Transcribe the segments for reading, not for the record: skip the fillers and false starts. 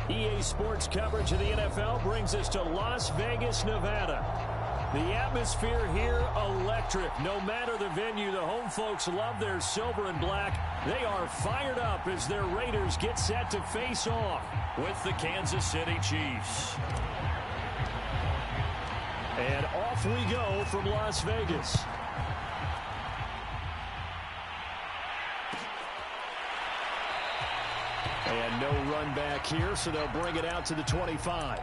EA Sports coverage of the NFL brings us to Las Vegas, Nevada. The atmosphere here, electric. No matter the venue, the home folks love their silver and black. They are fired up as their Raiders get set to face off with the Kansas City Chiefs. And off we go from Las Vegas. And no run back here, so they'll bring it out to the 25.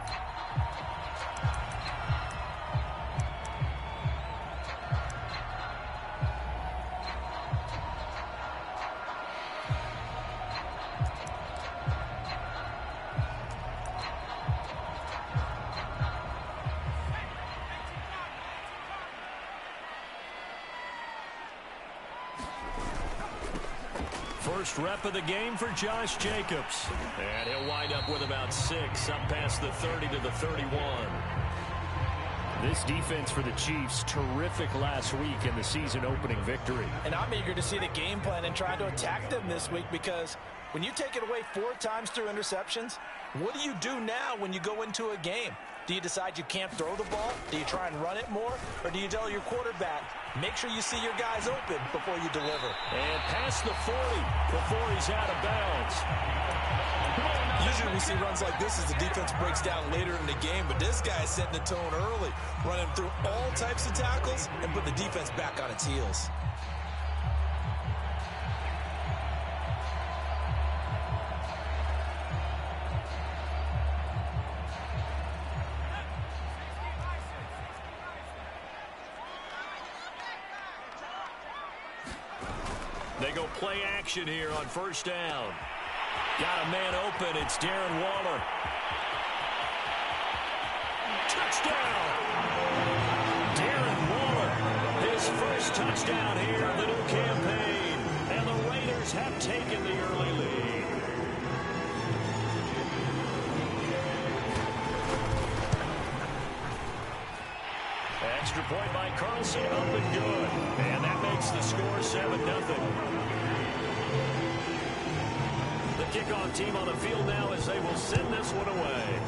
First rep of the game for Josh Jacobs. And he'll wind up with about 6, up past the 30 to the 31. This defense for the Chiefs, terrific last week in the season-opening victory. And I'm eager to see the game plan and try to attack them this week, because when you take it away 4 times through interceptions, what do you do now when you go into a game? Do you decide you can't throw the ball? Do you try and run it more? Or do you tell your quarterback, make sure you see your guys open before you deliver? And past the 40 before he's out of bounds. Usually we see runs like this as the defense breaks down later in the game, but this guy is setting the tone early, running through all types of tackles and put the defense back on its heels. They go play action here on first down. Got a man open. It's Darren Waller. Touchdown! Darren Waller, his first touchdown here in the new campaign. And the Raiders have taken the early lead. Extra point by Carlson, up and good. And that makes the score 7-0. The kickoff team on the field now as they will send this one away.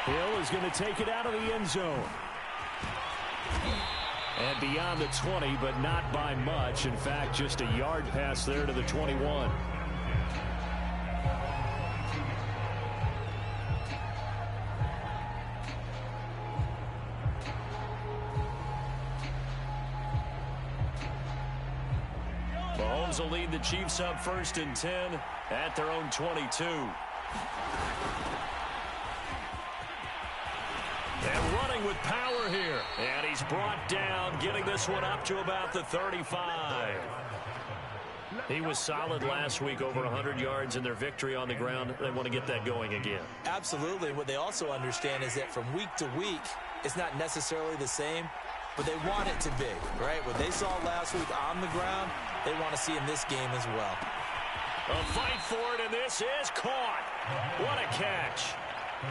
Hill is going to take it out of the end zone. And beyond the 20, but not by much. In fact, just a yard pass there to the 21. Mahomes will lead the Chiefs up 1st and 10 at their own 22. And running with power here. And he's brought down, getting this one up to about the 35. He was solid last week, over 100 yards in their victory on the ground. They want to get that going again. Absolutely. What they also understand is that from week to week, it's not necessarily the same, but they want it to be, right? What they saw last week on the ground, they want to see in this game as well. A fight for it, and this is caught. What a catch.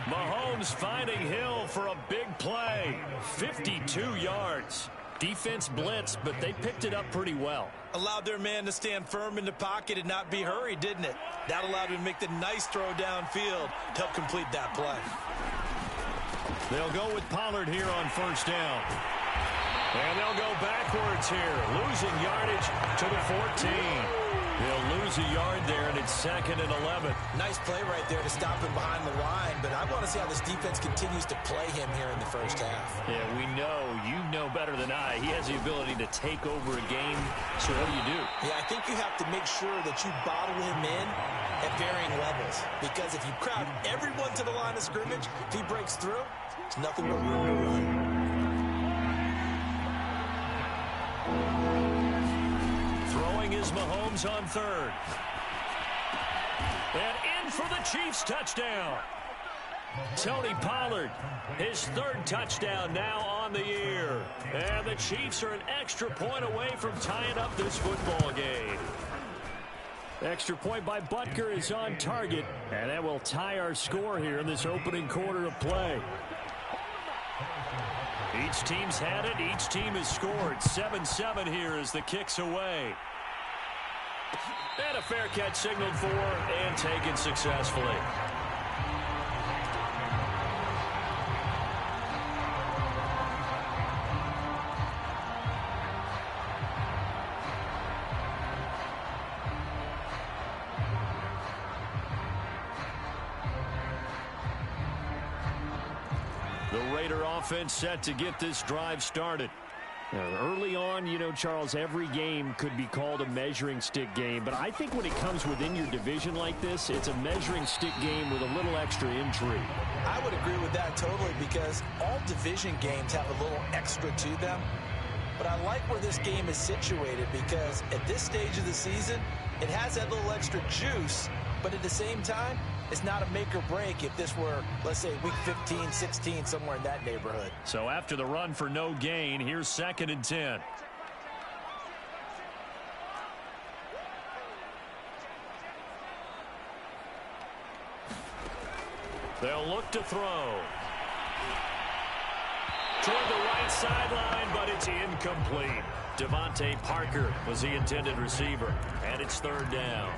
Mahomes finding Hill for a big play. 52 yards. Defense blitzed, but they picked it up pretty well. Allowed their man to stand firm in the pocket and not be hurried, didn't it? That allowed him to make the nice throw downfield to help complete that play. They'll go with Pollard here on first down. And they'll go backwards here, losing yardage to the 14. They'll lose a yard there, and it's 2nd and 11. Nice play right there to stop him behind the line, but I want to see how this defense continues to play him here in the first half. Yeah, we know, you know better than I, he has the ability to take over a game, so what do you do? Yeah, I think you have to make sure that you bottle him in at varying levels, because if you crowd everyone to the line of scrimmage, if he breaks through, there's nothing but room to run. Throwing is Mahomes on 3rd. And in for the Chiefs touchdown. Tony Pollard, his 3rd touchdown now on the year. And the Chiefs are an extra point away from tying up this football game. Extra point by Butker is on target. And that will tie our score here in this opening quarter of play. Each team's had it. Each team has scored. 7-7 here as the kick's away. And a fair catch signaled for and taken successfully. The Raider offense set to get this drive started. Early on, you know, Charles, every game could be called a measuring stick game, but I think when it comes within your division like this, it's a measuring stick game with a little extra intrigue. I would agree with that totally, because all division games have a little extra to them. But I like where this game is situated, because at this stage of the season, it has that little extra juice, but at the same time, it's not a make or break if this were, let's say, week 15, 16, somewhere in that neighborhood. So after the run for no gain, here's 2nd and 10. They'll look to throw. Toward the right sideline, but it's incomplete. Devontae Parker was the intended receiver, and it's 3rd down.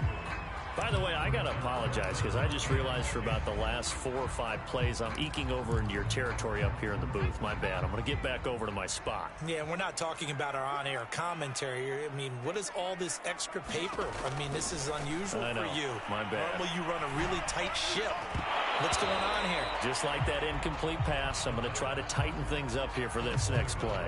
By the way, I got to apologize because I just realized for about the last 4 or 5 plays, I'm eking over into your territory up here in the booth. My bad. I'm going to get back over to my spot. Yeah, we're not talking about our on-air commentary here. I mean, what is all this extra paper? I mean, this is unusual for you. My bad. Normally you run a really tight ship. What's going on here? Just like that incomplete pass, I'm going to try to tighten things up here for this next play.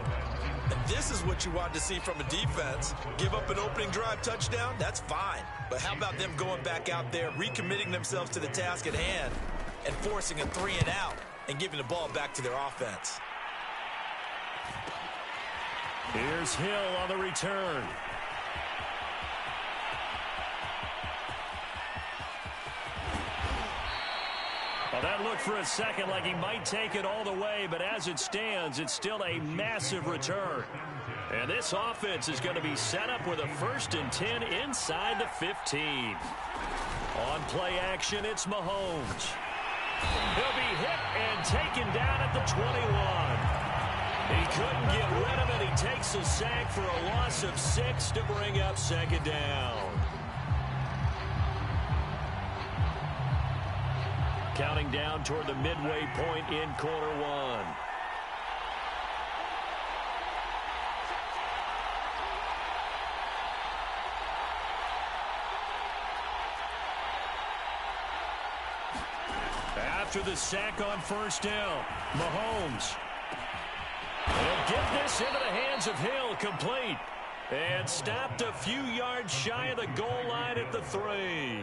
And this is what you want to see from a defense. Give up an opening drive touchdown, that's fine. But how about them going back out there, recommitting themselves to the task at hand, and forcing a 3 and out, and giving the ball back to their offense? Here's Hill on the return. Well, that looked for a second like he might take it all the way, but as it stands, it's still a massive return. And this offense is going to be set up with a 1st and 10 inside the 15. On play action, it's Mahomes. He'll be hit and taken down at the 21. He couldn't get rid of it. He takes a sack for a loss of 6 to bring up 2nd down. Counting down toward the midway point in quarter 1. After the sack on 1st down, Mahomes. He'll get this into the hands of Hill, complete. And stopped a few yards shy of the goal line at the 3.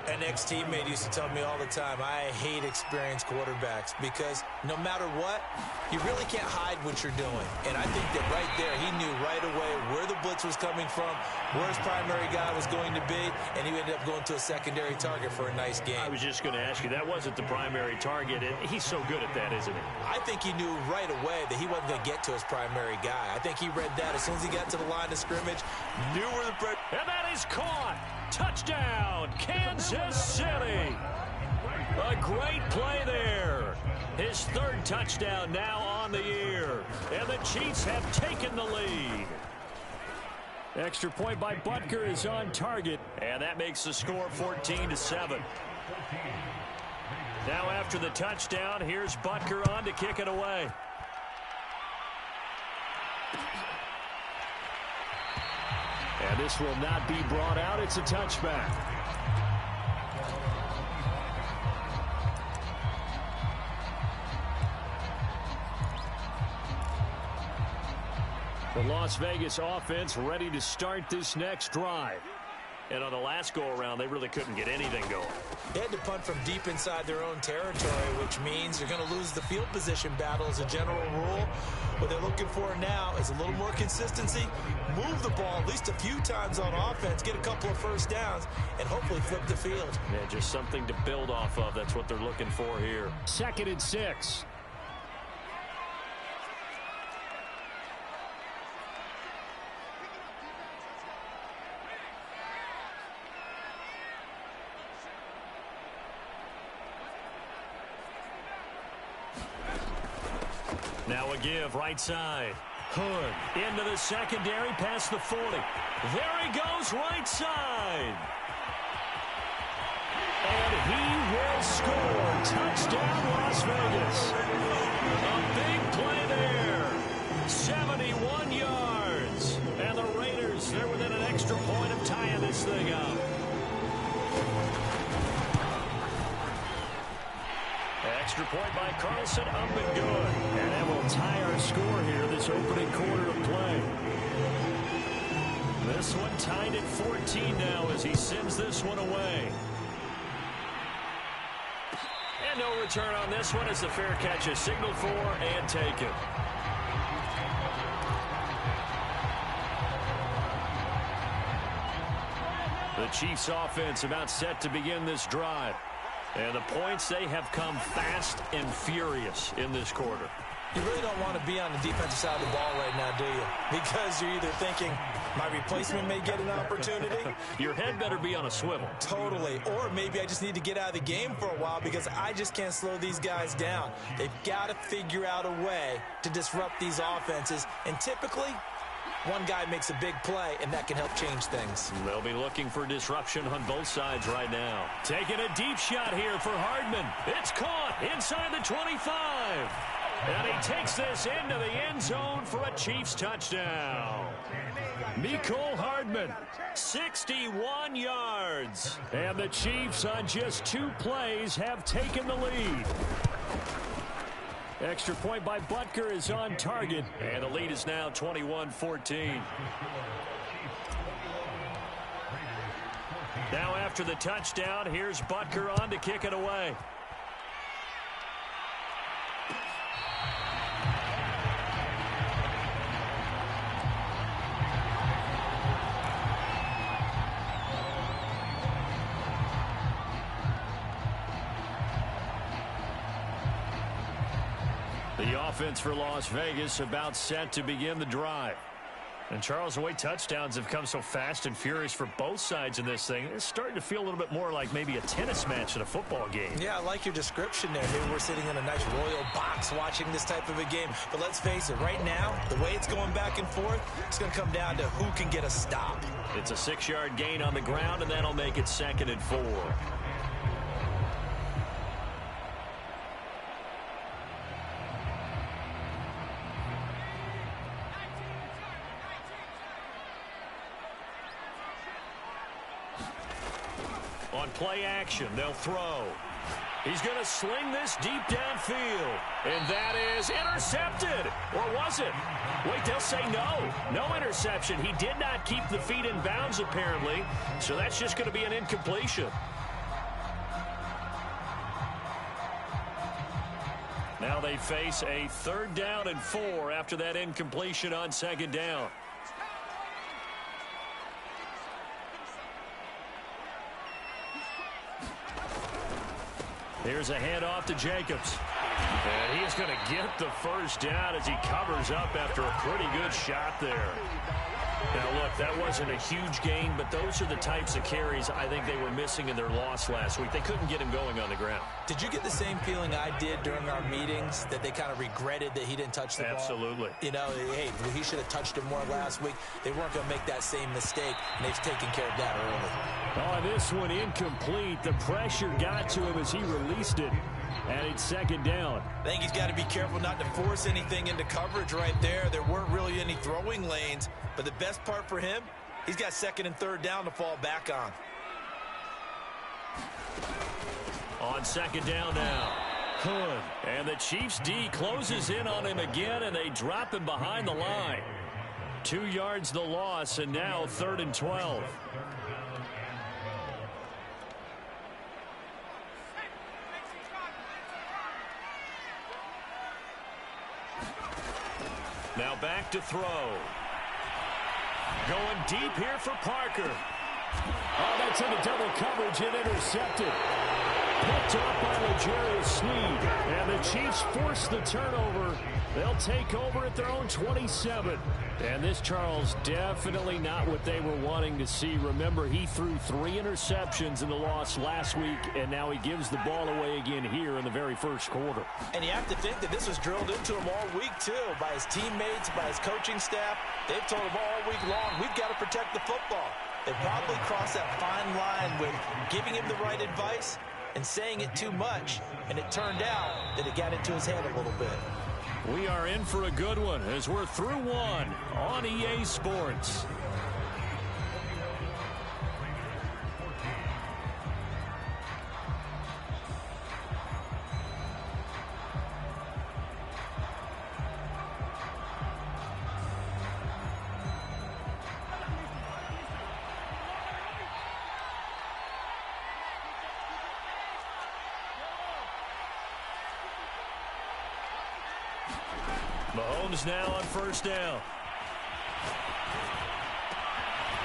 An ex-teammate used to tell me all the time, I hate experienced quarterbacks because no matter what, you really can't hide what you're doing. And I think that right there, he knew right away where the blitz was coming from, where his primary guy was going to be, and he ended up going to a secondary target for a nice game. I was just going to ask you, that wasn't the primary target. He's so good at that, isn't he? I think he knew right away that he wasn't going to get to his primary guy. I think he read that as soon as he got to the line of scrimmage, knew where the... And that is caught. Touchdown, Kansas City. A great play there. His 3rd touchdown now on the year. And the Chiefs have taken the lead. Extra point by Butker is on target. And that makes the score 14-7. Now after the touchdown, here's Butker on to kick it away. And this will not be brought out. It's a touchback. The Las Vegas offense ready to start this next drive. And on the last go-around, they really couldn't get anything going. They had to punt from deep inside their own territory, which means they're going to lose the field position battle as a general rule. What they're looking for now is a little more consistency, move the ball at least a few times on offense, get a couple of 1st downs, and hopefully flip the field. Yeah, just something to build off of. That's what they're looking for here. 2nd and 6. Now a give right side. Hood into the secondary past the 40. There he goes, right side. And he will score. Touchdown, Las Vegas. A big play there. 71 yards. And the Raiders, they're within an extra point of tying this thing up. Extra point by Carlson, up and good. And that will tie our score here, this opening quarter of play. This one tied at 14 now as he sends this one away. And no return on this one as the fair catch is signaled for and taken. The Chiefs offense about set to begin this drive. And the points, they have come fast and furious in this quarter. You really don't want to be on the defensive side of the ball right now, do you? Because you're either thinking, my replacement may get an opportunity. Your head better be on a swivel. Totally. Or maybe I just need to get out of the game for a while because I just can't slow these guys down. They've got to figure out a way to disrupt these offenses. And typically, one guy makes a big play, and that can help change things. They'll be looking for disruption on both sides right now. Taking a deep shot here for Hardman. It's caught inside the 25. And he takes this into the end zone for a Chiefs touchdown. Mecole Hardman, 61 yards. And the Chiefs on just 2 plays have taken the lead. Extra point by Butker is on target. And the lead is now 21-14. Now after the touchdown, here's Butker on to kick it away. The offense for Las Vegas about set to begin the drive. And Charles, the way touchdowns have come so fast and furious for both sides in this thing, it's starting to feel a little bit more like maybe a tennis match in a football game. Yeah, I like your description there. Maybe we're sitting in a nice royal box watching this type of a game. But let's face it, right now, the way it's going back and forth, it's going to come down to who can get a stop. It's a 6-yard gain on the ground, and that'll make it 2nd and 4. On play action, they'll throw. He's going to sling this deep downfield. And that is intercepted. Or was it? Wait, they'll say no. No interception. He did not keep the feet in bounds, apparently. So that's just going to be an incompletion. Now they face a 3rd down and 4 after that incompletion on 2nd down. Here's a handoff to Jacobs. And he's going to get the first down as he covers up after a pretty good shot there. Now, look, that wasn't a huge gain, but those are the types of carries I think they were missing in their loss last week. They couldn't get him going on the ground. Did you get the same feeling I did during our meetings, that they kind of regretted that he didn't touch the ball? Absolutely. You know, hey, he should have touched it more last week. They weren't going to make that same mistake, and they've taken care of that early. Oh, this one incomplete. The pressure got to him as he released it. And it's 2nd down. I think he's got to be careful not to force anything into coverage right there. There weren't really any throwing lanes. But the best part for him, he's got 2nd and 3rd down to fall back on. On 2nd down now. Hood. And the Chiefs D closes in on him again, and they drop him behind the line. 2 yards the loss, and now 3rd and 12. Now back to throw. Going deep here for Parker. Oh, that's into double coverage and intercepted. Picked up by L'Jarius Sneed. And the Chiefs force the turnover. They'll take over at their own 27. And this, Charles, definitely not what they were wanting to see. Remember, he threw 3 interceptions in the loss last week, and now he gives the ball away again here in the very first quarter. And you have to think that this was drilled into him all week, too, by his teammates, by his coaching staff. They've told him all week long, we've got to protect the football. They probably crossed that fine line with giving him the right advice and saying it too much, and it turned out that it got into his head a little bit. We are in for a good one as we're through one on EA Sports. Mahomes now on first down.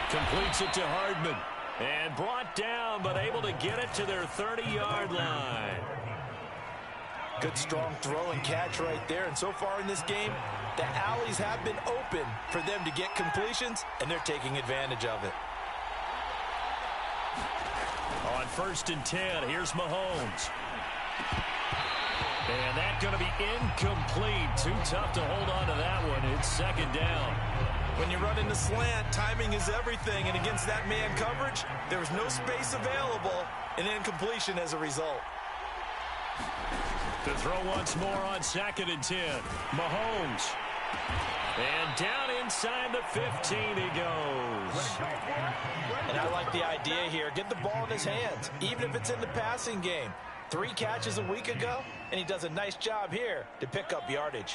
Completes it to Hardman. And brought down, but able to get it to their 30-yard line. Good strong throw and catch right there. And so far in this game, the alleys have been open for them to get completions, and they're taking advantage of it. On first and 10, here's Mahomes. And that's going to be incomplete. Too tough to hold on to that one. It's second down. When you run into slant, timing is everything. And against that man coverage, there was no space available, and incompletion as a result. To throw once more on second and 10. Mahomes. And down inside the 15 he goes. And I like the idea here. Get the ball in his hands, even if it's in the passing game. 3 catches a week ago, and he does a nice job here to pick up yardage.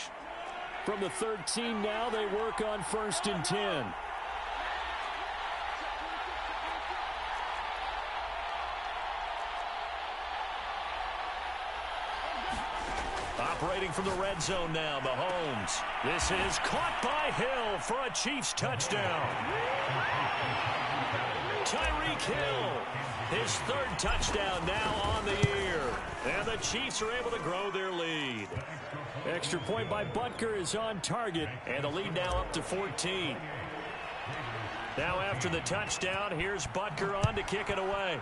From the 13 now, they work on first and 10. Operating from the red zone now, Mahomes. This is caught by Hill for a Chiefs touchdown. Tyreek Hill, his 3rd touchdown now on the year. And the Chiefs are able to grow their lead. Extra point by Butker is on target, and the lead now up to 14. Now after the touchdown, here's Butker on to kick it away.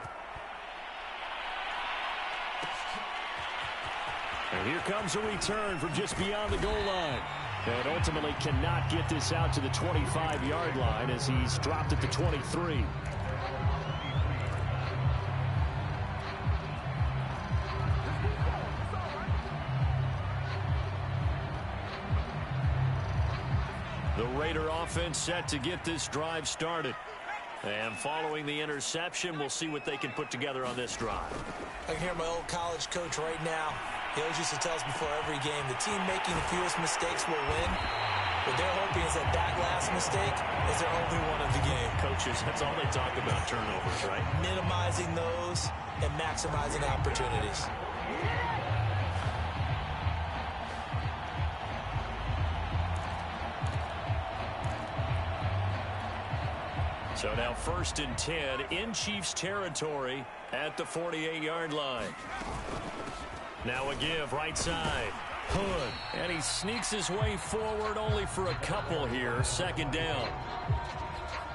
And here comes a return from just beyond the goal line. And ultimately cannot get this out to the 25-yard line as he's dropped at the 23. The Raider offense set to get this drive started. And following the interception, we'll see what they can put together on this drive. I can hear my old college coach right now. He always used to tell us before every game, the team making the fewest mistakes will win. What they're hoping is that that last mistake is their only one of the game. Coaches, that's all they talk about, turnovers, right? Minimizing those and maximizing opportunities. So now first and 10 in Chiefs territory at the 48-yard line. Now a give right side. Hood. And he sneaks his way forward only for a couple here. Second down.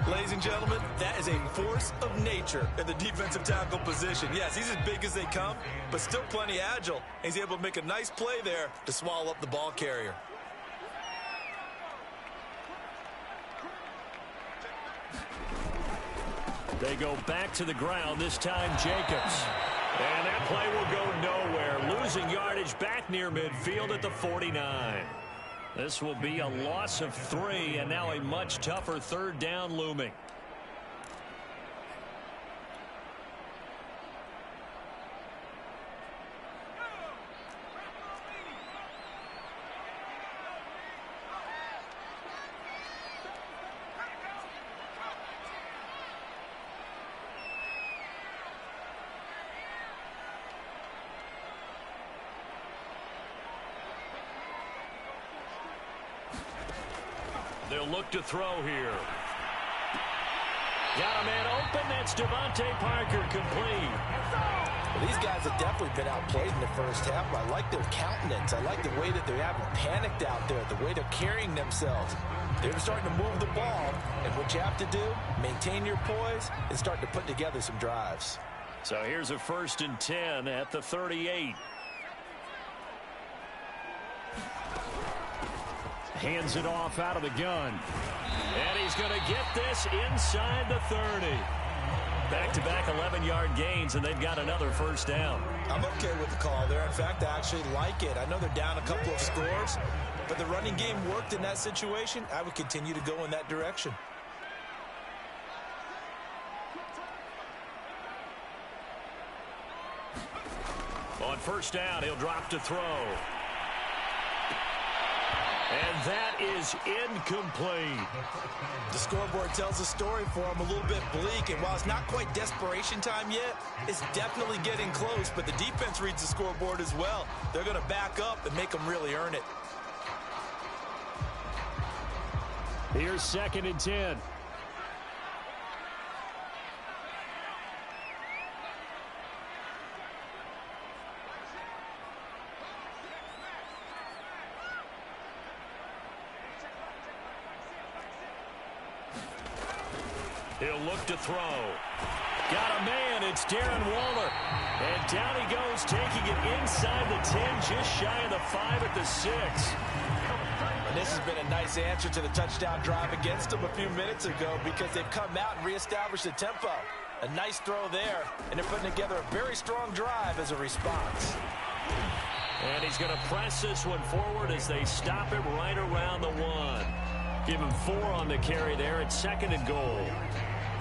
Ladies and gentlemen, that is a force of nature at the defensive tackle position. Yes, he's as big as they come, but still plenty agile. He's able to make a nice play there to swallow up the ball carrier. They go back to the ground, this time Jacobs. And that play will go nowhere. Losing yardage back near midfield at the 49. This will be a loss of 3, and now a much tougher 3rd down looming. They'll look to throw here. Got a man open. That's Devontae Parker complete. These guys have definitely been outplayed in the first half. I like their countenance. I like the way that they haven't panicked out there, the way they're carrying themselves. They're starting to move the ball, and what you have to do, maintain your poise and start to put together some drives. So here's a 1st and 10 at the 38. Hands it off out of the gun. And he's going to get this inside the 30. Back-to-back 11-yard gains, and they've got another 1st down. I'm okay with the call there. In fact, I actually like it. I know they're down a couple of scores, but the running game worked in that situation. I would continue to go in that direction. On 1st down, he'll drop to throw. And that is incomplete. The scoreboard tells a story for him, a little bit bleak, and while it's not quite desperation time yet, it's definitely getting close, but the defense reads the scoreboard as well. They're going to back up and make them really earn it. Here's 2nd and 10. He'll look to throw. Got a man. It's Darren Waller. And down he goes, taking it inside the 10, just shy of the 5 at the 6. And this has been a nice answer to the touchdown drive against them a few minutes ago because they've come out and reestablished the tempo. A nice throw there, and they're putting together a very strong drive as a response. And he's going to press this one forward as they stop him right around the 1. Give him 4 on the carry there at 2nd and goal.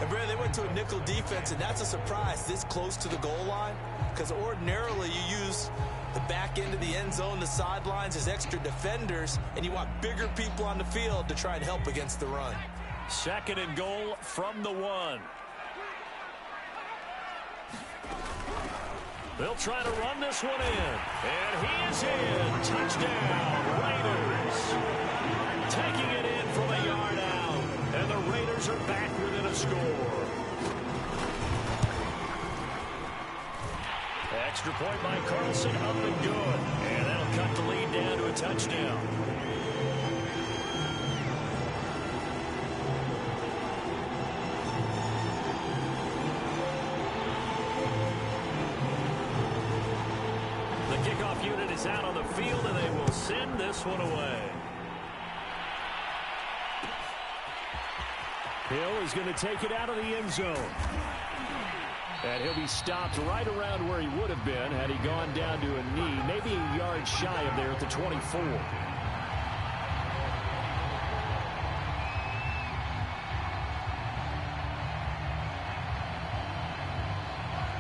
And Brad, they went to a nickel defense, and that's a surprise this close to the goal line because ordinarily you use the back end of the end zone, the sidelines as extra defenders, and you want bigger people on the field to try and help against the run. 2nd and goal from the 1. They'll try to run this one in. And he is in. Touchdown, Raiders. Taking it in from a yard out. And the Raiders are back within a score. Extra point by Carlson, up and good. And that'll cut the lead down to a touchdown. The kickoff unit is out on the field, and they will send this one away. Hill is going to take it out of the end zone. And he'll be stopped right around where he would have been had he gone down to a knee, maybe a yard shy of there at the 24.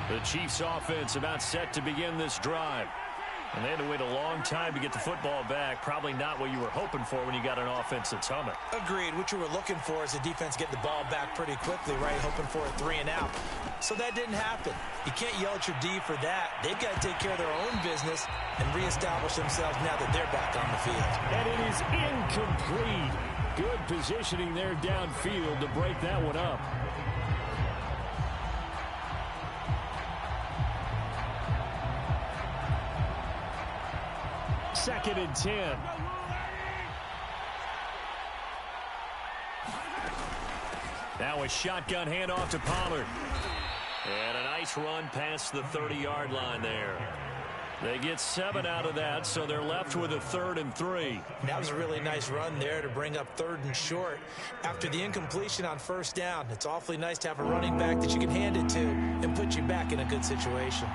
The Chiefs offense about set to begin this drive. And they had to wait a long time to get the football back. Probably not what you were hoping for when you got an offense that's humming. Agreed. What you were looking for is the defense get the ball back pretty quickly, right? Hoping for a 3 and out. So that didn't happen. You can't yell at your D for that. They've got to take care of their own business and reestablish themselves now that they're back on the field. And it is incomplete. Good positioning there downfield to break that one up. Second and 10. Now a shotgun handoff to Pollard. And a nice run past the 30-yard line there. They get 7 out of that, so they're left with a 3rd and 3. That was a really nice run there to bring up 3rd and short. After the incompletion on 1st down, it's awfully nice to have a running back that you can hand it to and put you back in a good situation.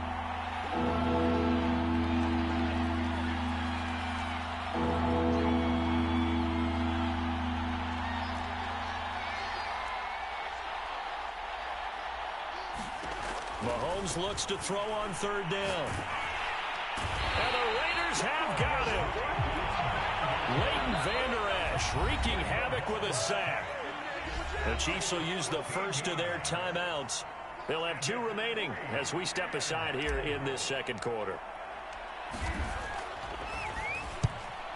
Mahomes looks to throw on 3rd down. And the Raiders have got him. Leighton Vander Esch wreaking havoc with a sack. The Chiefs will use the first of their timeouts. They'll have 2 remaining as we step aside here in this 2nd quarter.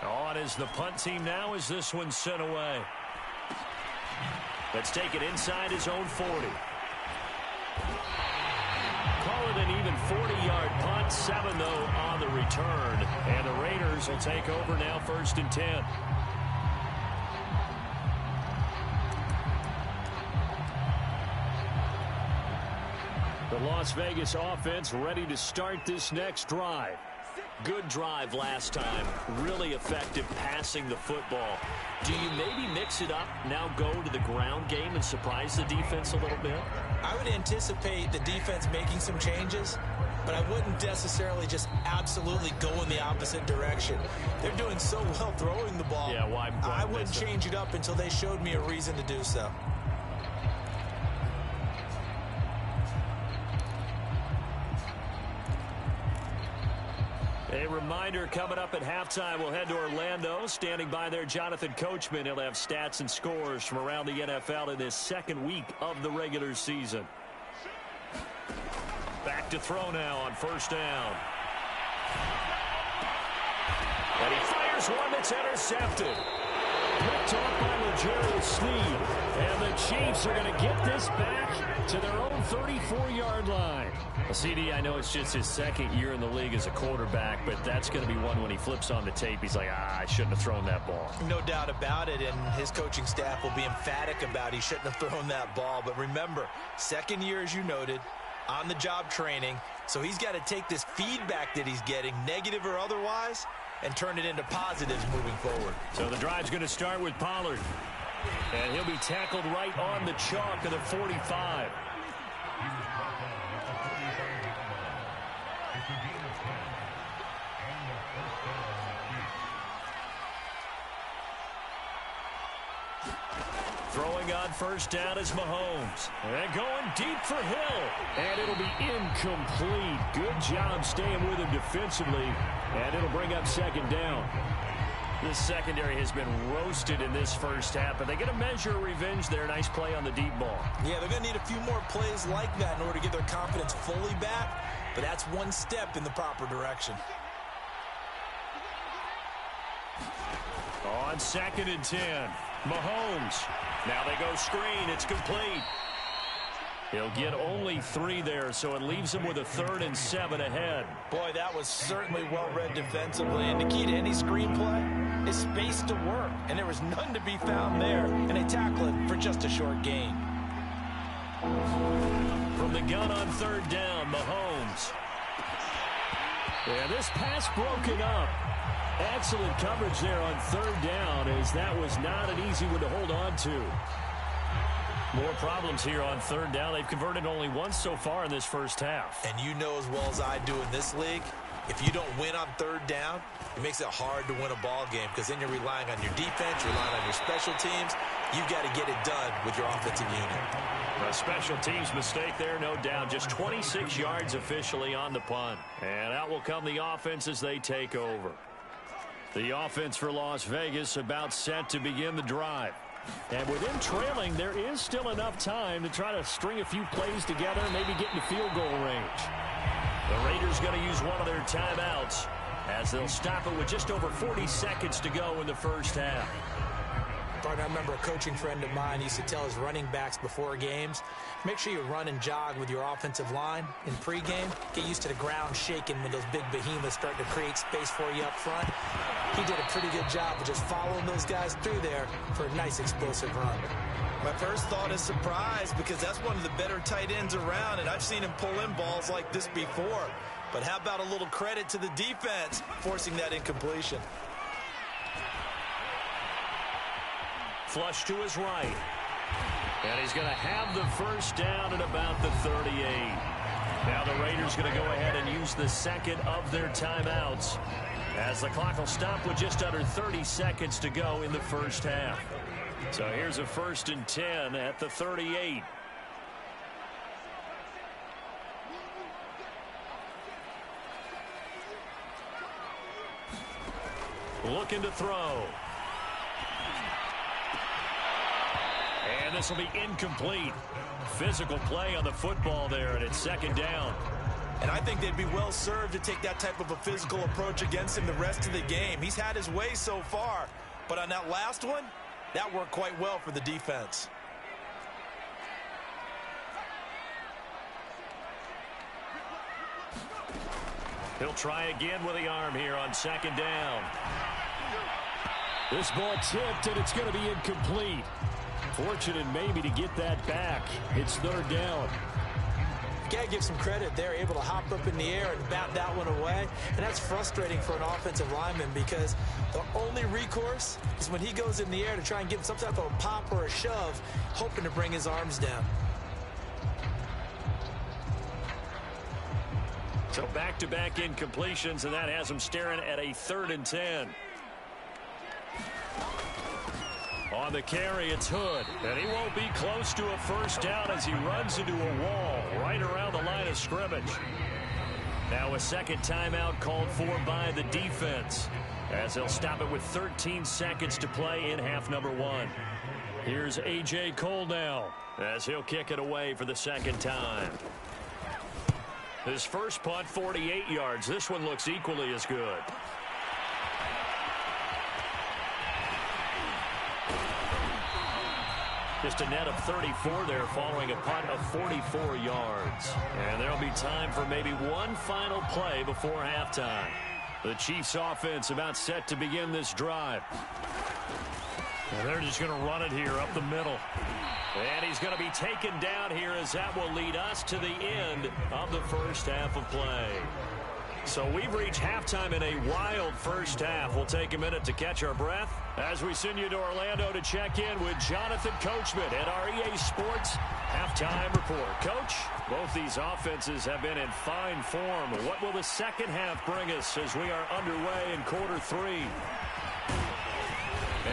On is the punt team now as this one's sent away. Let's take it inside his own 40. Call it an even 40-yard 7, though, on the return. And the Raiders will take over now, 1st and 10. The Las Vegas offense ready to start this next drive. Good drive last time. Really effective passing the football. Do you maybe mix it up, now go to the ground game and surprise the defense a little bit? I would anticipate the defense making some changes, but I wouldn't necessarily just absolutely go in the opposite direction. They're doing so well throwing the ball. Yeah, why I wouldn't change it up until they showed me a reason to do so. A reminder, coming up at halftime, we'll head to Orlando. Standing by there, Jonathan Coachman. He'll have stats and scores from around the NFL in this second week of the regular season. Back to throw now on 1st down. And he fires one that's intercepted. Picked off by L'Jarius Sneed. And the Chiefs are going to get this back to their own 34-yard line. Well, CD, I know it's just his 2nd year in the league as a quarterback, but that's going to be one when he flips on the tape. He's like, I shouldn't have thrown that ball. No doubt about it, and his coaching staff will be emphatic about he shouldn't have thrown that ball. But remember, 2nd year, as you noted, on-the-job training, so he's got to take this feedback that he's getting, negative or otherwise, and turn it into positives moving forward. So the drive's going to start with Pollard. And he'll be tackled right on the chalk of the 45. Throwing on 1st down is Mahomes. And going deep for Hill. And it'll be incomplete. Good job staying with him defensively. And it'll bring up 2nd down. This secondary has been roasted in this first half, but they get a measure of revenge there. Nice play on the deep ball. Yeah, they're going to need a few more plays like that in order to get their confidence fully back, but that's one step in the proper direction. On 2nd and 10, Mahomes. Now they go screen. It's complete. He'll get only 3 there, so it leaves him with a 3rd and 7 ahead. Boy, that was certainly well-read defensively, and the key to any screenplay is space to work, and there was none to be found there, and they tackle it for just a short gain. From the gun on 3rd down, Mahomes. And this pass broken up. Excellent coverage there on 3rd down, as that was not an easy one to hold on to. More problems here on 3rd down. They've converted only once so far in this first half. And you know as well as I do in this league, if you don't win on 3rd down, it makes it hard to win a ball game because then you're relying on your defense, you're relying on your special teams. You've got to get it done with your offensive unit. A special teams mistake there, no doubt. Just 26 yards officially on the punt. And out will come the offense as they take over. The offense for Las Vegas about set to begin the drive. And with them trailing, there is still enough time to try to string a few plays together and maybe get into field goal range. The Raiders going to use one of their timeouts as they'll stop it with just over 40 seconds to go in the first half. Partner, I remember a coaching friend of mine used to tell his running backs before games, make sure you run and jog with your offensive line in pregame. Get used to the ground shaking when those big behemoths start to create space for you up front. He did a pretty good job of just following those guys through there for a nice explosive run. My first thought is surprise because that's one of the better tight ends around, and I've seen him pull in balls like this before. But how about a little credit to the defense forcing that incompletion? Flush to his right. And he's going to have the first down at about the 38. Now the Raiders going to go ahead and use the second of their timeouts as the clock will stop with just under 30 seconds to go in the first half. So here's a 1st and 10 at the 38. Looking to throw. And this will be incomplete. Physical play on the football there, and it's 2nd down. And I think they'd be well served to take that type of a physical approach against him the rest of the game. He's had his way so far, but on that last one, that worked quite well for the defense. He'll try again with the arm here on second down. This ball tipped, and it's going to be incomplete. Fortunate maybe to get that back. It's third down. You got to give some credit. They're able to hop up in the air and bat that one away. And that's frustrating for an offensive lineman because the only recourse is when he goes in the air to try and give him some type of a pop or a shove, hoping to bring his arms down. So back-to-back incompletions, and that has him staring at a 3rd and 10. On the carry, it's Hood, and he won't be close to a first down as he runs into a wall right around the line of scrimmage. Now a second timeout called for by the defense as they'll stop it with 13 seconds to play in half number 1. Here's A.J. Cole now as he'll kick it away for the second time. His first punt, 48 yards. This one looks equally as good. Just a net of 34 there following a punt of 44 yards. And there'll be time for maybe one final play before halftime. The Chiefs offense about set to begin this drive. And they're just going to run it here up the middle. And he's going to be taken down here as that will lead us to the end of the first half of play. So we've reached halftime in a wild first half. We'll take a minute to catch our breath as we send you to Orlando to check in with Jonathan Coachman at our EA Sports Halftime Report. Coach, both these offenses have been in fine form. What will the second half bring us as we are underway in quarter 3?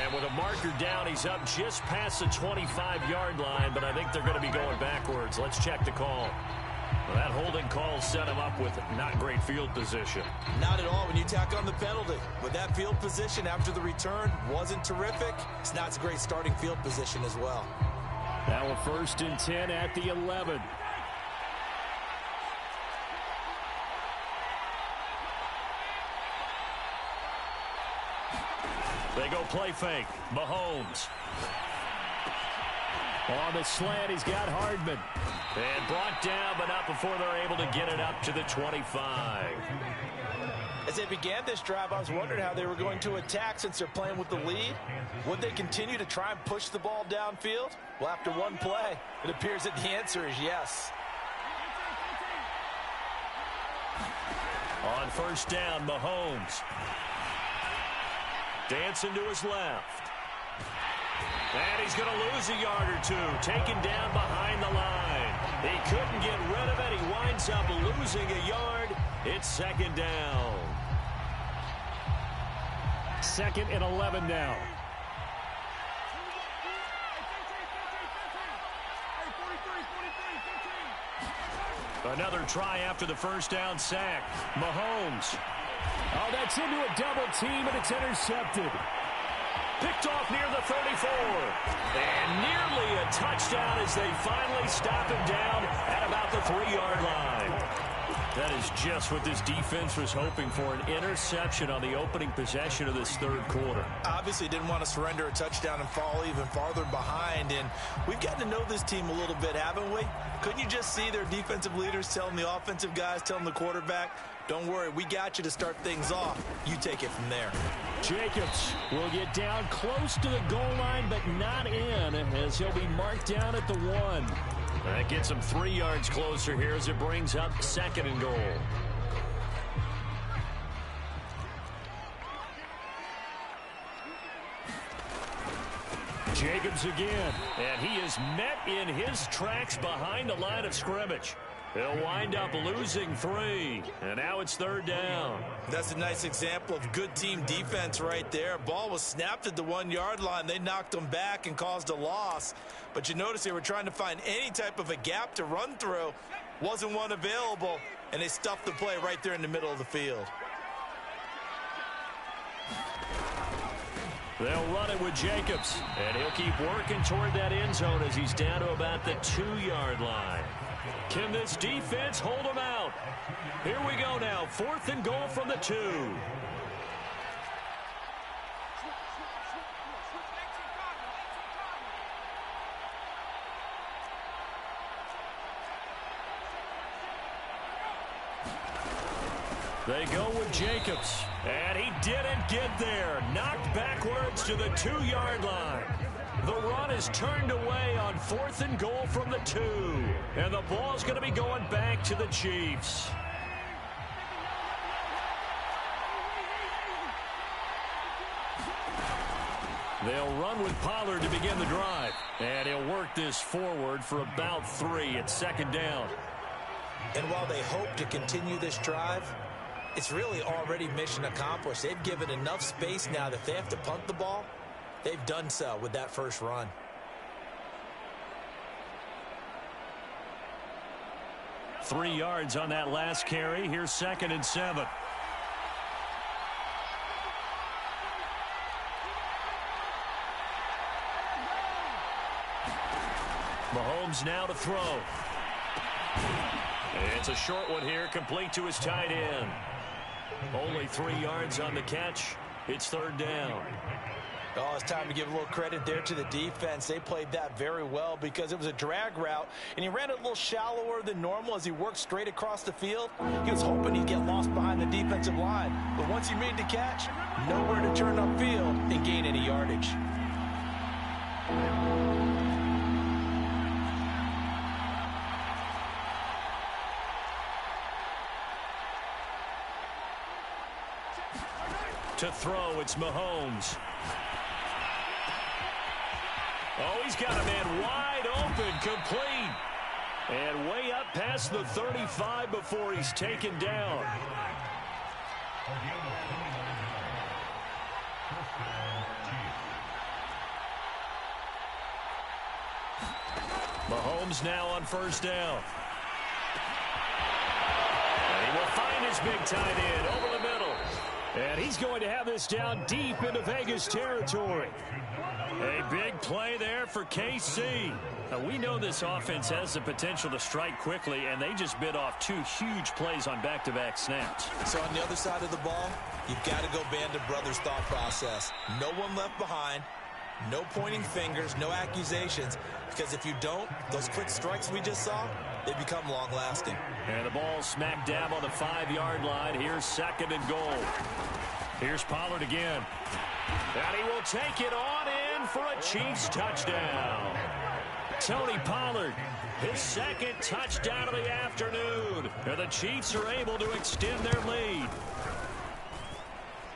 And with a marker down, he's up just past the 25-yard line, but I think they're going to be going backwards. Let's check the call. Well, that holding call set him up with not great field position. Not at all when you tack on the penalty. With that field position after the return wasn't terrific, it's not a great starting field position as well. Now a 1st and 10 at the 11. They go play fake. Mahomes. On the slant, he's got Hardman. And brought down, but not before they're able to get it up to the 25. As they began this drive, I was wondering how they were going to attack since they're playing with the lead. Would they continue to try and push the ball downfield? Well, after one play, it appears that the answer is yes. On first down, Mahomes. Dancing to his left. And he's going to lose a yard or two. Taken down behind the line. He couldn't get rid of it. He winds up losing a yard. It's second down. 2nd and 11 now. Another try after the first down sack. Mahomes. Oh, that's into a double team, and it's intercepted. Picked off near the 34. And nearly a touchdown as they finally stop him down at about the 3-yard line. That is just what this defense was hoping for, an interception on the opening possession of this third quarter. Obviously didn't want to surrender a touchdown and fall even farther behind. And we've gotten to know this team a little bit, haven't we? Couldn't you just see their defensive leaders telling the offensive guys, telling the quarterback, don't worry, we got you to start things off. You take it from there. Jacobs will get down close to the goal line, but not in, as he'll be marked down at the 1. That gets him 3 yards closer here as it brings up 2nd and goal. Jacobs again, and he is met in his tracks behind the line of scrimmage. He'll wind up losing 3, and now it's 3rd down. That's a nice example of good team defense right there. Ball was snapped at the 1-yard line. They knocked them back and caused a loss. But you notice they were trying to find any type of a gap to run through. Wasn't one available, and they stuffed the play right there in the middle of the field. They'll run it with Jacobs, and he'll keep working toward that end zone as he's down to about the 2-yard line. Can this defense hold him out? Here we go now, 4th and goal from the 2. They go with Jacobs, and he didn't get there. Knocked backwards to the 2-yard line. The run is turned away on 4th and goal from the 2. And the ball's going to be going back to the Chiefs. They'll run with Pollard to begin the drive. And he'll work this forward for about 3. It's 2nd down. And while they hope to continue this drive, it's really already mission accomplished. They've given enough space now that if they have to punt the ball, they've done so with that first run. Three yards on that last carry. Here's 2nd and 7. Mahomes now to throw. It's a short one here, complete to his tight end. Only 3 yards on the catch. It's 3rd down. Oh, it's time to give a little credit there to the defense. They played that very well because it was a drag route, and he ran it a little shallower than normal as he worked straight across the field. He was hoping he'd get lost behind the defensive line, but once he made the catch, nowhere to turn upfield and gain any yardage. To throw, it's Mahomes. Oh, he's got a man wide open, complete. And way up past the 35 before he's taken down. Mahomes now on 1st down. And he will find his big tight end over the middle. And he's going to have this down deep into Vegas territory. A big play there for KC. Now, we know this offense has the potential to strike quickly, and they just bit off 2 huge plays on back-to-back snaps. So on the other side of the ball, you've got to go Band of Brothers thought process. No one left behind. No pointing fingers, no accusations, because if you don't, those quick strikes we just saw, they become long-lasting. And the ball smack dab on the 5-yard line. Here's 2nd and goal. Here's Pollard again. And he will take it on in for a Chiefs touchdown. Tony Pollard, his 2nd touchdown of the afternoon. And the Chiefs are able to extend their lead.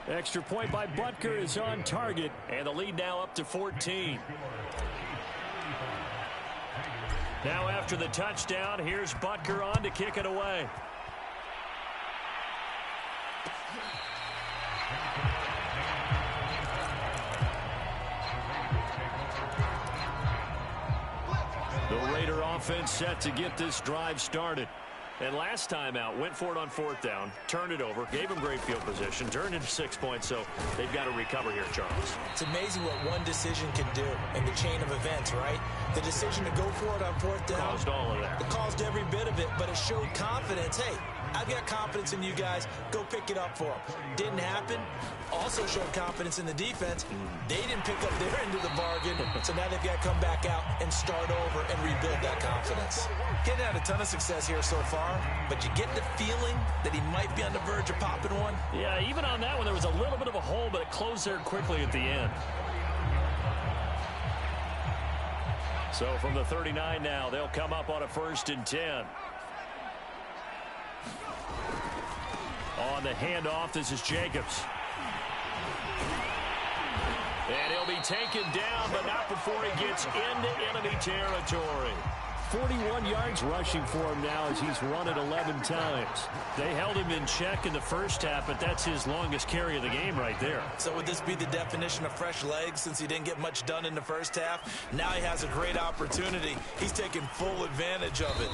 Extra point by Butker is on target, and the lead now up to 14. Now after the touchdown, here's Butker on to kick it away. The Raider offense set to get this drive started. And last time out, went for it on 4th down, turned it over, gave them great field position, turned into 6 points, so they've got to recover here, Charles. It's amazing what one decision can do in the chain of events, right? The decision to go for it on 4th down. Caused all of that. It caused every bit of it, but it showed confidence. Hey, I've got confidence in you guys. Go pick it up for them. Didn't happen. Also showed confidence in the defense. They didn't pick up their end of the bargain, so now they've got to come back out and start over and rebuild that confidence. Getting had a ton of success here so far, but you get the feeling that he might be on the verge of popping one. Yeah, even on that one, there was a little bit of a hole, but it closed there quickly at the end. So from the 39 now, they'll come up on a 1st and 10. On the handoff, this is Jacobs. And he'll be taken down, but not before he gets into enemy territory. 41 yards rushing for him now as he's run it 11 times. They held him in check in the first half, but that's his longest carry of the game right there. So would this be the definition of fresh legs since he didn't get much done in the first half? Now he has a great opportunity. He's taking full advantage of it.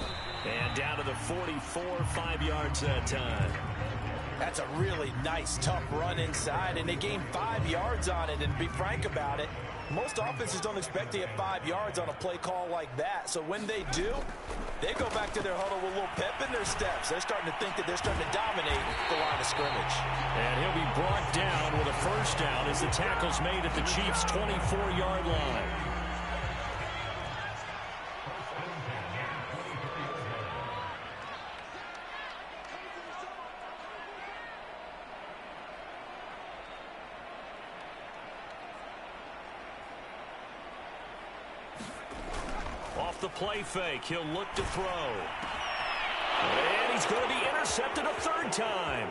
And down to the 44, 5 yards that time. That's a really nice, tough run inside, and they gained 5 yards on it. And to be frank about it, most offenses don't expect to get 5 yards on a play call like that. So when they do, they go back to their huddle with a little pep in their steps. They're starting to think that they're starting to dominate the line of scrimmage. And he'll be brought down with a 1st down as the tackle's made at the Chiefs' 24-yard line. off the play fake. He'll look to throw. And he's going to be intercepted a third time.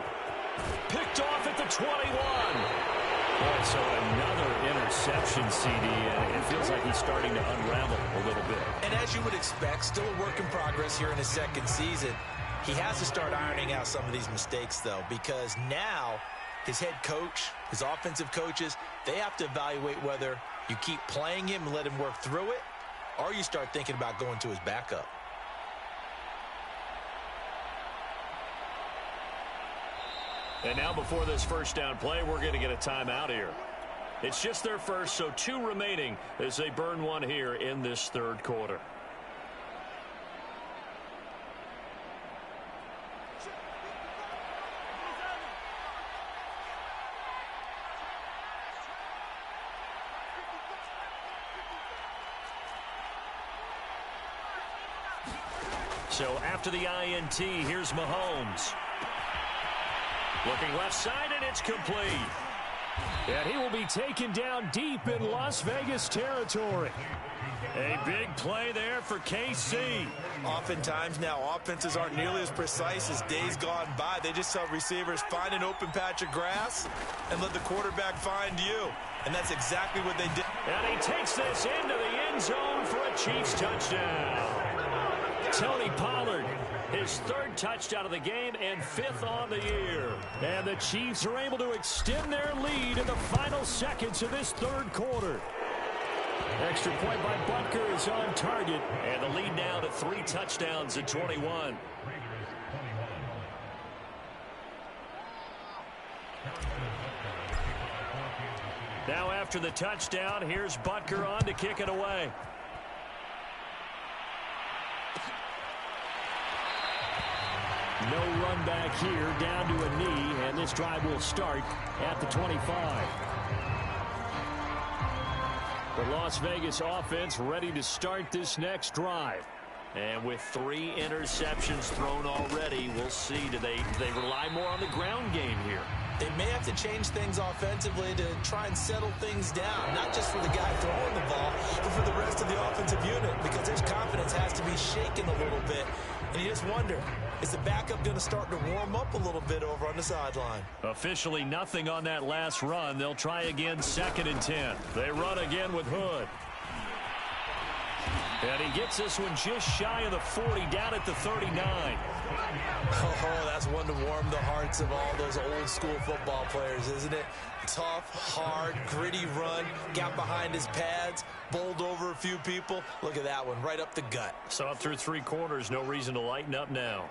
Picked off at the 21. Right, so another interception, CD, and it feels like he's starting to unravel a little bit. And as you would expect, still a work in progress here in his second season. He has to start ironing out some of these mistakes, though, because now his head coach, his offensive coaches, they have to evaluate whether you keep playing him and let him work through it, or you start thinking about going to his backup. And now before this first down play, we're going to get a timeout here. It's just their first, so 2 remaining as they burn one here in this third quarter. So after the INT, here's Mahomes. Looking left side, and it's complete. And he will be taken down deep in Las Vegas territory. A big play there for KC. Oftentimes now, offenses aren't nearly as precise as days gone by. They just tell receivers, find an open patch of grass and let the quarterback find you. And that's exactly what they did. And he takes this into the end zone for a Chiefs touchdown. Tony Pollard, his 3rd touchdown of the game and 5th on the year. And the Chiefs are able to extend their lead in the final seconds of this third quarter. Extra point by Butker is on target. And the lead now to 3 touchdowns at 21. Now after the touchdown, here's Butker on to kick it away. No run back here, down to a knee, and this drive will start at the 25. The Las Vegas offense ready to start this next drive. And with 3 interceptions thrown already, we'll see. Do they rely more on the ground game here? They may have to change things offensively to try and settle things down, not just for the guy throwing the ball, but for the rest of the offensive unit, because their confidence has to be shaken a little bit. And you just wonder, is the backup going to start to warm up a little bit over on the sideline? Officially nothing on that last run. They'll try again, 2nd and 10. They run again with Hood. And he gets this one just shy of the 40, down at the 39. Oh, that's one to warm the hearts of all those old school football players, isn't it? Tough, hard, gritty run, got behind his pads, bowled over a few people. Look at that one, right up the gut. Saw it through 3 quarters, no reason to lighten up now.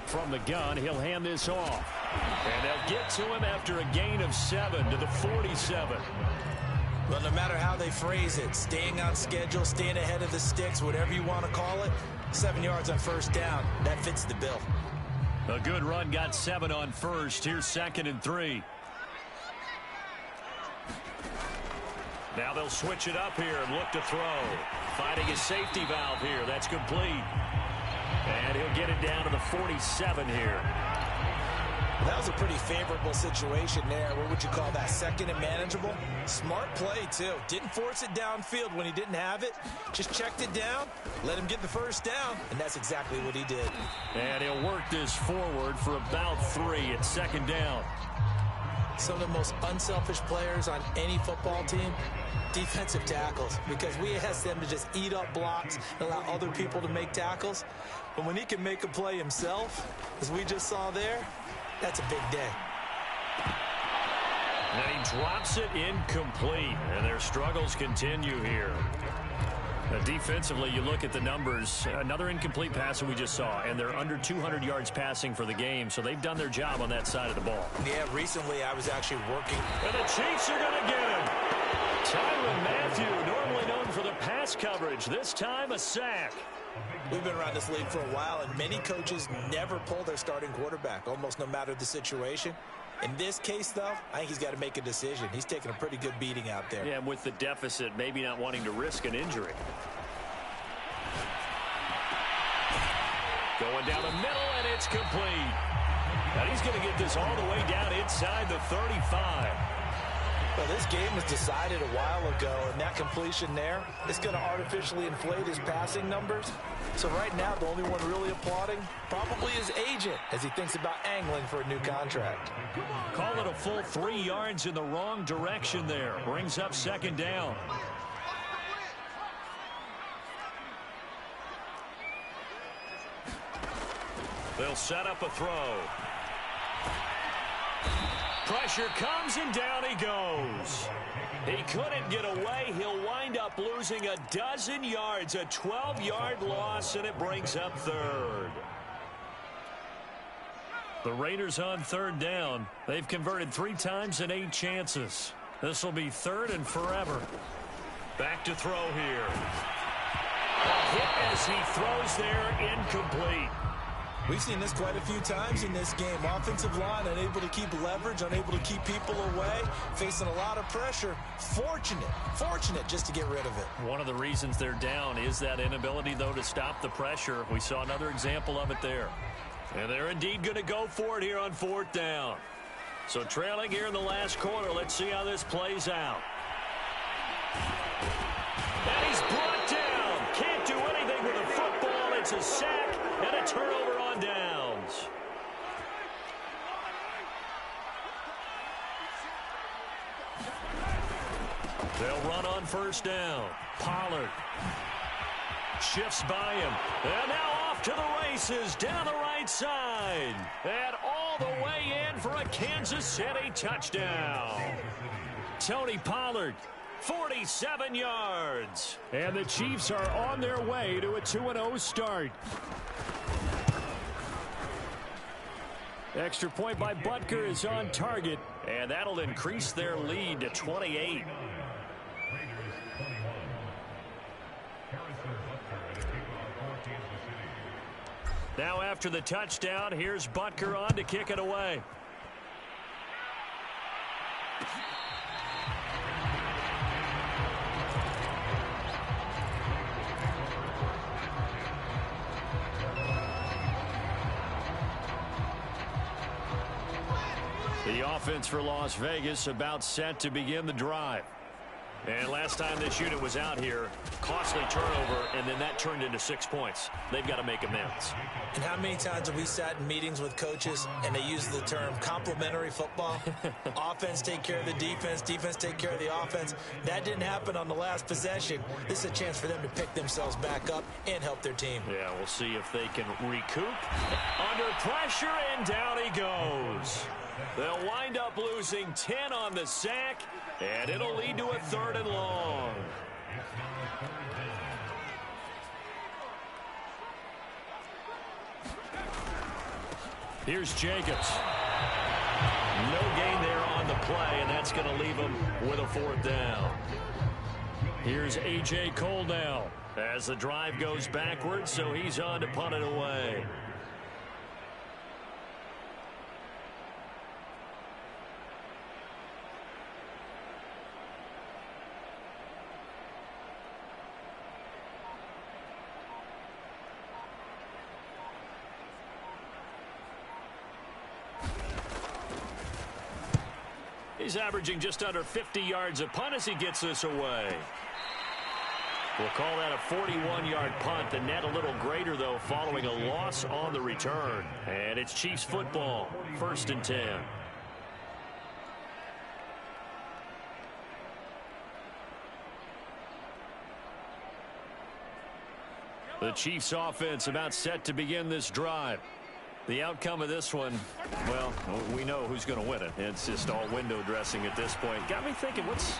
From the gun, he'll hand this off. And they'll get to him after a gain of 7 to the 47. Well, no matter how they phrase it, staying on schedule, staying ahead of the sticks, whatever you want to call it, 7 yards on first down, that fits the bill. A good run, got 7 on first. Here's 2nd and 3. Now they'll switch it up here and look to throw. Finding his safety valve here. That's complete. And he'll get it down to the 47 here. That was a pretty favorable situation there. What would you call that? 2nd and manageable? Smart play, too. Didn't force it downfield when he didn't have it. Just checked it down, let him get the first down, and that's exactly what he did. And he'll work this forward for about 3 at 2nd down. Some of the most unselfish players on any football team, defensive tackles, because we ask them to just eat up blocks and allow other people to make tackles. But when he can make a play himself, as we just saw there, that's a big day. And he drops it incomplete, and their struggles continue here. Defensively, you look at the numbers, another incomplete pass that we just saw, and they're under 200 yards passing for the game, so they've done their job on that side of the ball. Yeah, recently I was actually working. And the Chiefs are going to get him. Tyrann Mathieu, normally known for the pass coverage, this time a sack. We've been around this league for a while, and many coaches never pull their starting quarterback, almost no matter the situation. In this case, though, I think he's got to make a decision. He's taking a pretty good beating out there. Yeah, and with the deficit, maybe not wanting to risk an injury. Going down the middle, and it's complete. And he's going to get this all the way down inside the 35. Well, this game was decided a while ago, and that completion there is going to artificially inflate his passing numbers. So right now, the only one really applauding probably his agent as he thinks about angling for a new contract. Call it a full 3 yards in the wrong direction there. Brings up second down. They'll set up a throw. Pressure comes, and down he goes. He couldn't get away. He'll wind up losing a dozen yards, a 12-yard loss, and it brings up third. The Raiders on third down. They've converted 3 times in 8 chances. This will be third and forever. Back to throw here. A hit as he throws there, incomplete. We've seen this quite a few times in this game. Offensive line unable to keep leverage, unable to keep people away, facing a lot of pressure. Fortunate just to get rid of it. One of the reasons they're down is that inability, though, to stop the pressure. We saw another example of it there. And they're indeed going to go for it here on fourth down. So trailing here in the last quarter. Let's see how this plays out. And he's brought down. Can't do anything with a football. It's a sack and a turnover on downs. They'll run on first down. Pollard shifts by him. And now off to the races down the right side. And all the way in for a Kansas City touchdown. Tony Pollard, 47 yards. And the Chiefs are on their way to a 2-0 start. Extra point by Butker is on target, and that'll increase their lead to 28. Now after the touchdown, here's Butker on to kick it away. The offense for Las Vegas about set to begin the drive. And last time this unit was out here, costly turnover, and then that turned into 6 points. They've got to make amends. And how many times have we sat in meetings with coaches and they use the term complementary football? Offense take care of the defense, defense take care of the offense. That didn't happen on the last possession. This is a chance for them to pick themselves back up and help their team. Yeah, we'll see if they can recoup. Under pressure, and down he goes. They'll wind up losing 10 on the sack, and it'll lead to a 3rd and long. Here's Jacobs. No gain there on the play, and that's going to leave him with a 4th down. Here's A.J. Cole now as the drive goes backwards, so he's on to punt it away. He's averaging just under 50 yards a punt as he gets this away. We'll call that a 41-yard punt. The net a little greater, though, following a loss on the return. And it's Chiefs football, 1st and 10. The Chiefs offense about set to begin this drive. The outcome of this one, well, we know who's going to win it. It's just all window dressing at this point. Got me thinking, what's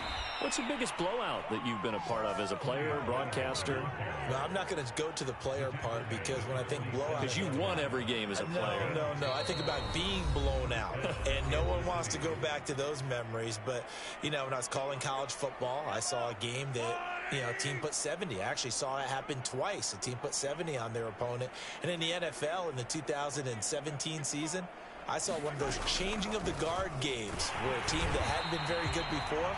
the biggest blowout that you've been a part of as a player, broadcaster? No, I'm not going to go to the player part because when I think blowout... Because you won every game as a player. No. I think about being blown out. And no one wants to go back to those memories. But, you know, when I was calling college football, I saw a game that... You know, a team put 70. I actually saw it happen twice. A team put 70 on their opponent. And in the NFL, in the 2017 season, I saw one of those changing of the guard games where a team that hadn't been very good before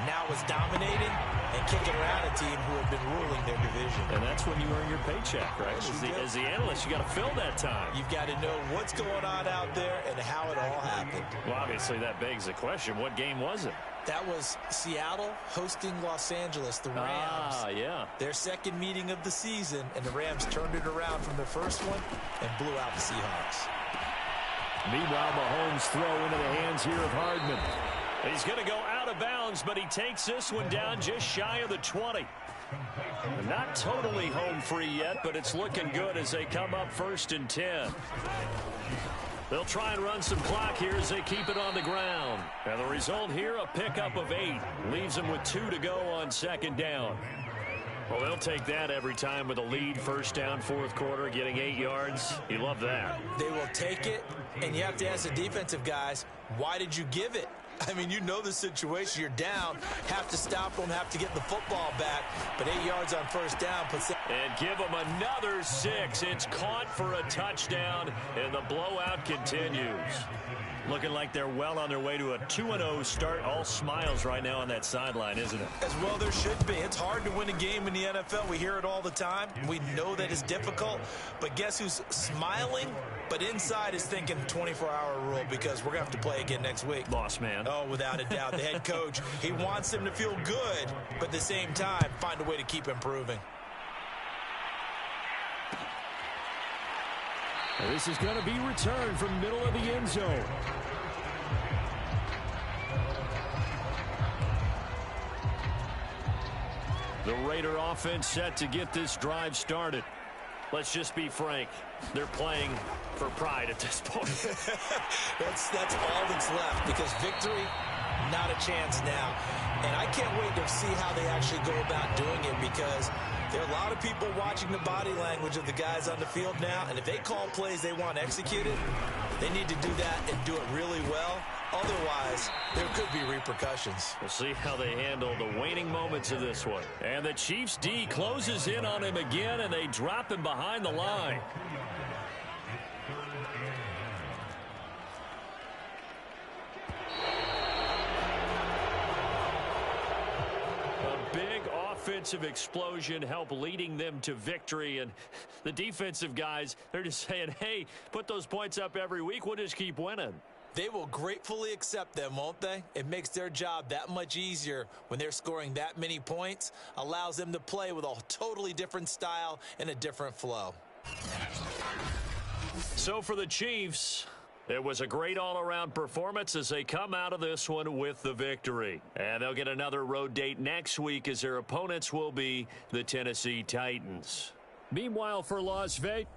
now was dominating and kicking around a team who had been ruling their division. And that's when you earn your paycheck, right? As the analyst, you got to fill that time. You've got to know what's going on out there and how it all happened. Well, obviously, that begs the question, what game was it? That was Seattle hosting Los Angeles, the Rams. Yeah. Their second meeting of the season, and the Rams turned it around from their first one and blew out the Seahawks. Meanwhile, Mahomes throw into the hands here of Hardman. He's going to go out of bounds, but he takes this one down just shy of the 20. Not totally home free yet, but it's looking good as they come up 1st and 10. They'll try and run some clock here as they keep it on the ground. And the result here, a pickup of 8. Leaves them with 2 to go on 2nd down. Well, they'll take that every time with a lead. 1st down, 4th quarter, getting 8 yards. You love that. They will take it, and you have to ask the defensive guys, why did you give it? I mean, you know the situation. You're down, have to stop them, have to get the football back. But 8 yards on 1st down puts them. And give them another 6. It's caught for a touchdown, and the blowout continues. Looking like they're well on their way to a 2-0 start. All smiles right now on that sideline, isn't it? As well there should be. It's hard to win a game in the NFL. We hear it all the time. We know that it's difficult. But guess who's smiling? But inside is thinking 24-hour rule because we're going to have to play again next week. Boss man. Oh, without a doubt. The head coach, he wants them to feel good, but at the same time, find a way to keep improving. This is going to be returned from middle of the end zone. The Raider offense set to get this drive started. Let's just be frank. They're playing for pride at this point. That's all that's left because victory, not a chance now. And I can't wait to see how they actually go about doing it because there are a lot of people watching the body language of the guys on the field now. And if they call plays they want executed, they need to do that and do it really well. Otherwise, there could be repercussions. We'll see how they handle the waning moments of this one. And the Chiefs D closes in on him again, and they drop him behind the line. A big offensive explosion helped leading them to victory, and the defensive guys, they're just saying, hey, put those points up every week, we'll just keep winning. They will gratefully accept them, won't they? It makes their job that much easier when they're scoring that many points. Allows them to play with a totally different style and a different flow. So for the Chiefs, it was a great all-around performance as they come out of this one with the victory. And they'll get another road date next week as their opponents will be the Tennessee Titans. Meanwhile, for Las Vegas.